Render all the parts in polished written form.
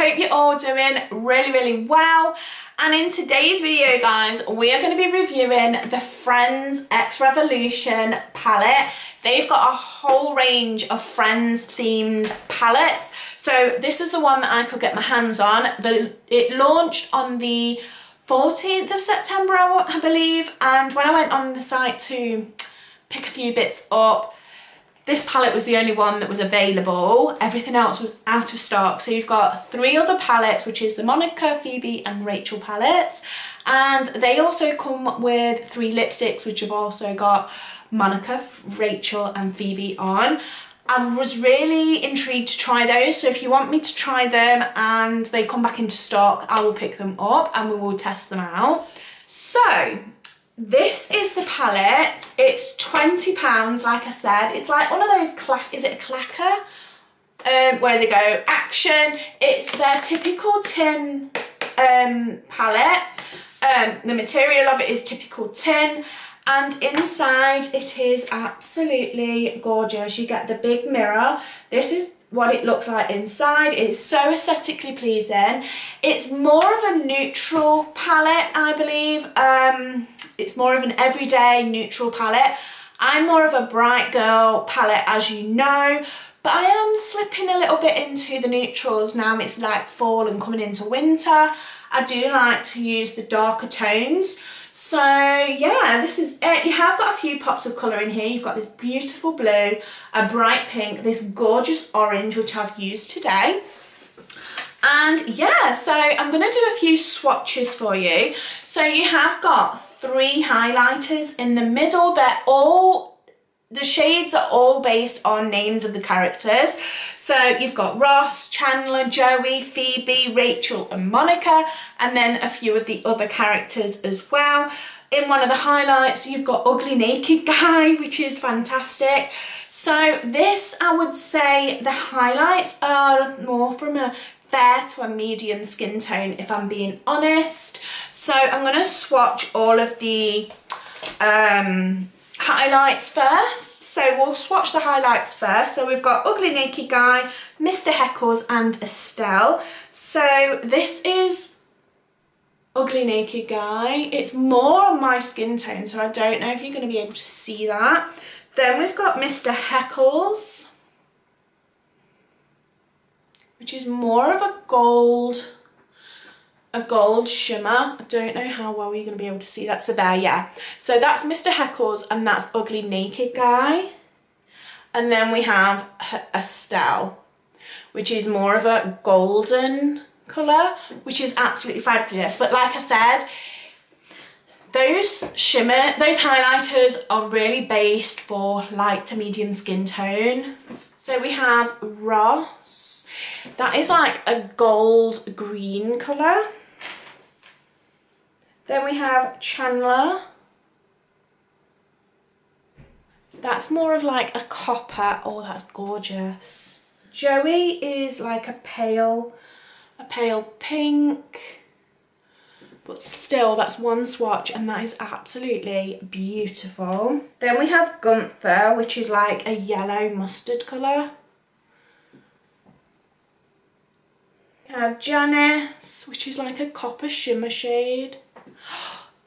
hope you're all doing really well. And in today's video, guys, we are going to be reviewing the Friends X Revolution palette. They've got a whole range of Friends themed palettes. So this is the one that I could get my hands on. It launched on the 14th of September, I believe. And when I went on the site to pick a few bits up, this palette was the only one that was available. Everything else was out of stock. So you've got 3 other palettes, which is the Monica, Phoebe and Rachel palettes. And they also come with 3 lipsticks, which have also got Monica, Rachel and Phoebe on. I was really intrigued to try those. So if you want me to try them and they come back into stock, I will pick them up and we will test them out. So this is the palette. It's £20, like I said. It's like one of those, is it a clacker? Where they go action. It's their typical tin palette. The material of it is typical tin. And inside it is absolutely gorgeous. You get the big mirror. This is what it looks like inside. It's so aesthetically pleasing. It's more of a neutral palette, I believe. It's more of an everyday neutral palette. I'm more of a bright girl palette, as you know, but I am slipping a little bit into the neutrals now. It's like fall and coming into winter. I do like to use the darker tones. So yeah, this is it. You have got a few pops of colour in here. You've got this beautiful blue, a bright pink, this gorgeous orange, which I've used today. And yeah, so I'm going to do a few swatches for you. So you have got 3 highlighters in the middle. The shades are all based on names of the characters. So you've got Ross, Chandler, Joey, Phoebe, Rachel and Monica, and then a few of the other characters as well. In one of the highlights, you've got Ugly Naked Guy, which is fantastic. So this, I would say the highlights are more from a fair to a medium skin tone, if I'm being honest. So I'm going to swatch all of the highlights first. So we'll swatch the highlights first. So we've got Ugly Naked Guy, Mr. Heckles and Estelle. So this is Ugly Naked Guy. It's more on my skin tone, so I don't know if you're going to be able to see that. Then we've got Mr. Heckles, which is more of a gold shimmer. I don't know how well you're going to be able to see that. So there, yeah. So that's Mr. Heckles and that's Ugly Naked Guy. And then we have Estelle, which is more of a golden colour, which is absolutely fabulous. But like I said, those highlighters are really based for light to medium skin tone. So we have Ross. That is like a gold green colour. Then we have Chandler. That's more of like a copper. Oh, that's gorgeous. Joey is like a pale pink. But still, that's one swatch and that is absolutely beautiful. Then we have Gunther, which is like a yellow mustard colour. We have Janice, which is like a copper shimmer shade.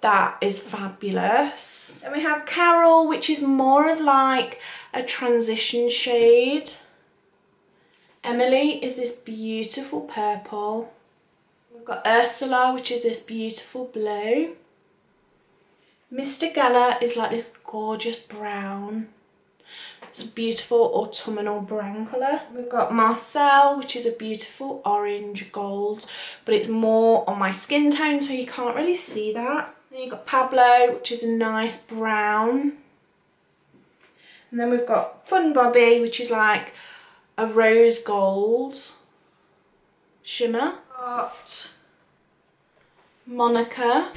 That is fabulous. Then we have Carol, which is more of like a transition shade. Emily is this beautiful purple. We've got Ursula, which is this beautiful blue. Mr. Geller is like this gorgeous brown. It's a beautiful autumnal brown colour. We've got Marcel, which is a beautiful orange gold, but it's more on my skin tone, so you can't really see that. Then you've got Pablo, which is a nice brown. And then we've got Fun Bobby, which is like a rose gold shimmer. We've got Monica,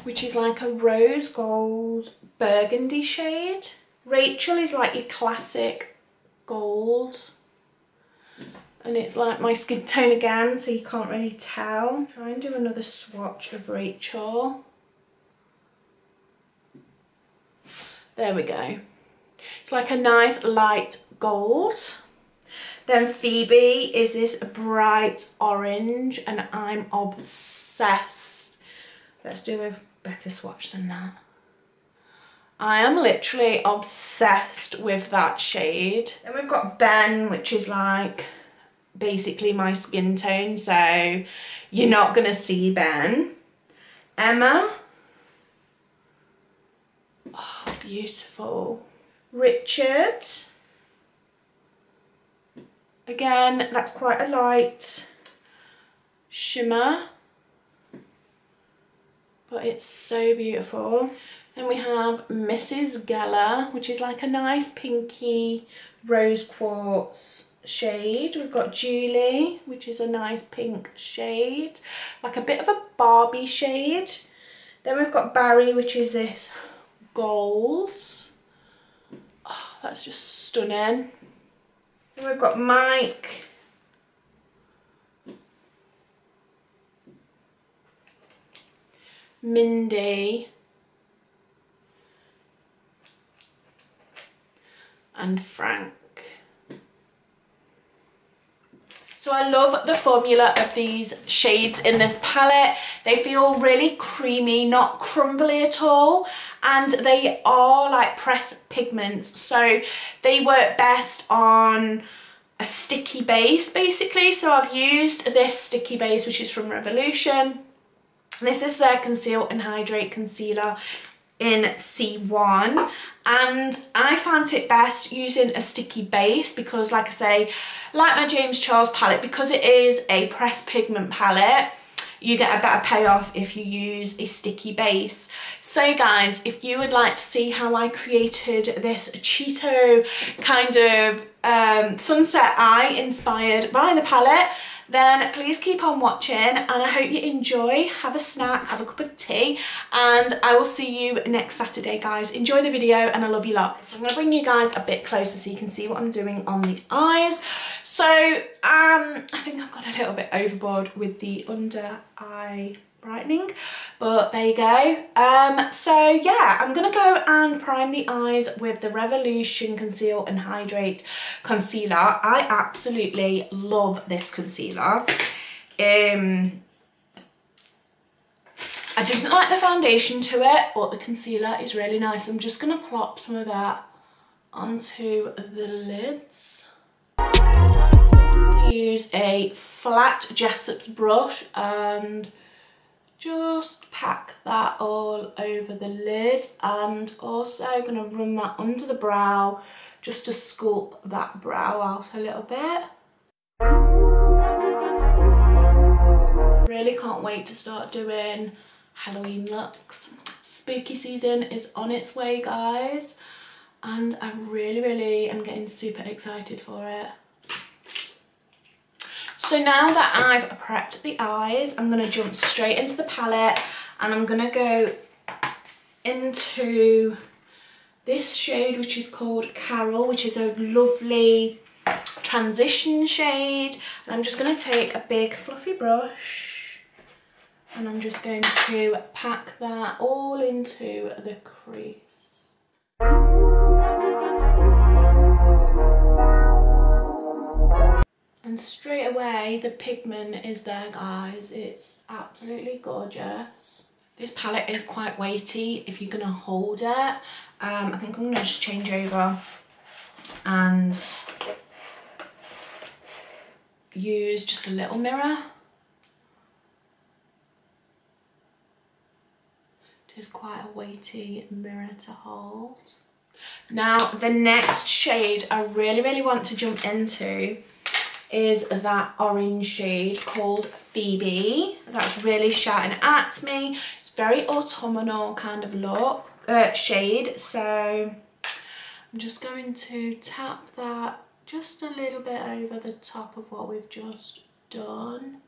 which is like a rose gold burgundy shade. Rachel is like your classic gold, and it's like my skin tone again, so you can't really tell. Try and do another swatch of Rachel. There we go. It's like a nice light gold. Then Phoebe is this bright orange, and I'm obsessed. Let's do a better swatch than that. I am literally obsessed with that shade. Then we've got Ben, which is like basically my skin tone, so you're not gonna see Ben. Emma. Oh, beautiful. Richard. Again, that's quite a light shimmer, but it's so beautiful. Then we have Mrs. Geller, which is like a nice pinky rose quartz shade. We've got Julie, which is a nice pink shade, like a bit of a Barbie shade. Then we've got Barry, which is this gold. Oh, that's just stunning. Then we've got Mike. Mindy. And Frank. So I love the formula of these shades in this palette. They feel really creamy, not crumbly at all, and they are like pressed pigments, so they work best on a sticky base basically. So I've used this sticky base, which is from Revolution. This is their Conceal and Hydrate Concealer in C1, and I found it best using a sticky base because, like I say, like my James Charles palette, because it is a pressed pigment palette, you get a better payoff if you use a sticky base. So guys, if you would like to see how I created this Cheeto kind of sunset eye inspired by the palette, then please keep on watching, and I hope you enjoy. Have a snack, have a cup of tea, and I will see you next Saturday, guys. Enjoy the video, and I love you lot. So I'm gonna bring you guys a bit closer so you can see what I'm doing on the eyes. So I think I've gone a little bit overboard with the under eye brightening, but there you go. So yeah, I'm gonna go and prime the eyes with the Revolution Conceal and Hydrate Concealer. I absolutely love this concealer. I didn't like the foundation to it, but the concealer is really nice. I'm just gonna plop some of that onto the lids. Use a flat Jessup's brush and just pack that all over the lid, and also going to run that under the brow just to sculpt that brow out a little bit. Really can't wait to start doing Halloween looks. Spooky season is on its way, guys, and I really am getting super excited for it. So now that I've prepped the eyes, I'm going to jump straight into the palette, and I'm going to go into this shade, which is called Carol, which is a lovely transition shade. And I'm just going to take a big fluffy brush, and I'm just going to pack that all into the crease. And straight away the pigment is there, guys. It's absolutely gorgeous. This palette is quite weighty if you're gonna hold it. I think I'm gonna just change over and use just a little mirror. It is quite a weighty mirror to hold. Now the next shade I really want to jump into is that orange shade called Phoebe. That's really shouting at me. It's very autumnal kind of look, shade. So I'm just going to tap that just a little bit over the top of what we've just done.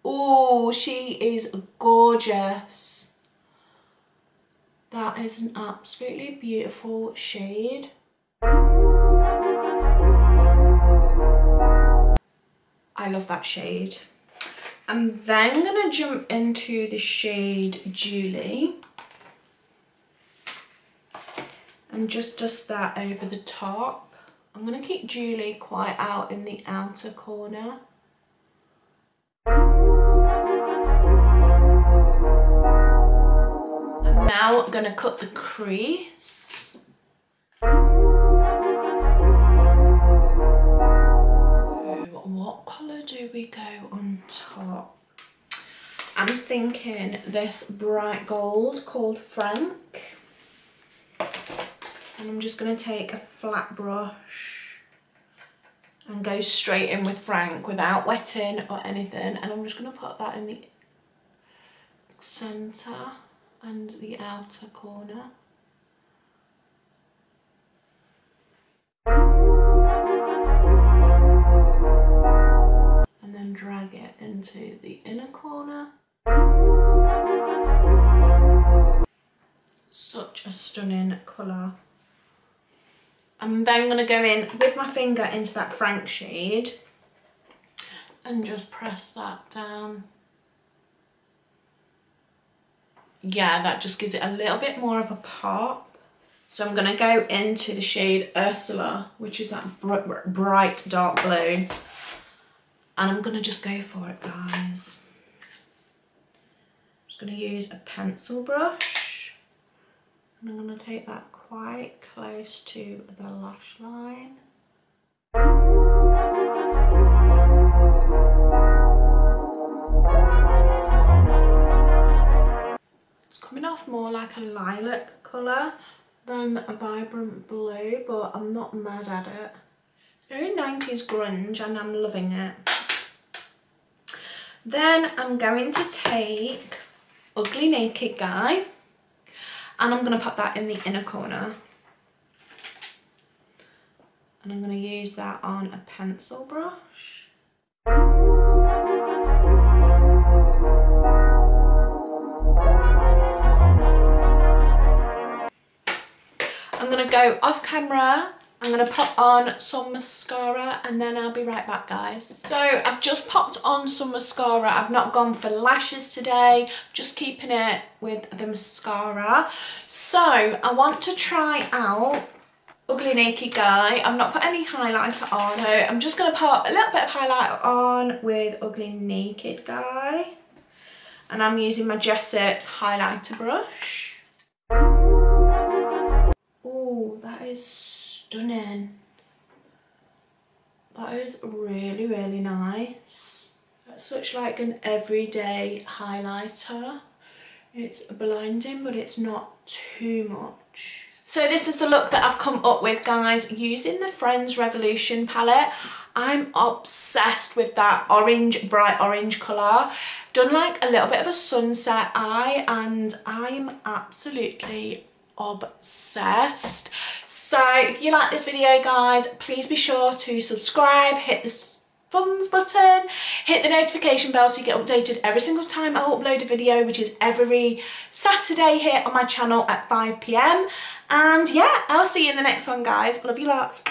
Oh, she is gorgeous. That is an absolutely beautiful shade. I love that shade. I'm then gonna jump into the shade Julie and just dust that over the top. I'm going to keep Julie quite out in the outer corner. I'm now going to cut the crease. What colour do we go on top? I'm thinking this bright gold called Frank. And I'm just going to take a flat brush and go straight in with Frank without wetting or anything. And I'm just going to put that in the centre and the outer corner. And then drag it into the inner corner. Such a stunning colour. I'm then going to go in with my finger into that Frank shade and just press that down. Yeah, that just gives it a little bit more of a pop. So I'm going to go into the shade Ursula, which is that bright dark blue. And I'm going to just go for it, guys. I'm just going to use a pencil brush. And I'm going to take that quite close to the lash line. It's coming off more like a lilac colour than a vibrant blue, but I'm not mad at it. It's very 90s grunge and I'm loving it. Then I'm going to take Ugly Naked Guy and I'm going to put that in the inner corner. And I'm going to use that on a pencil brush. I'm going to go off camera. I'm going to pop on some mascara and then I'll be right back, guys. So I've just popped on some mascara. I've not gone for lashes today, just keeping it with the mascara. So I want to try out Ugly Naked Guy. I've not put any highlighter on, so I'm just going to put a little bit of highlighter on with Ugly Naked Guy. And I'm using my Jesset highlighter brush. Oh, that is stunning. That is really, really nice. That's such like an everyday highlighter. It's blinding, but it's not too much. So this is the look that I've come up with, guys, using the Friends Revolution palette. I'm obsessed with that orange, bright orange colour. Done like a little bit of a sunset eye and I'm absolutely obsessed. So if you like this video, guys, please be sure to subscribe, hit the thumbs button, hit the notification bell so you get updated every single time I upload a video, which is every Saturday here on my channel at 5 PM. And yeah, I'll see you in the next one, guys. Love you lots.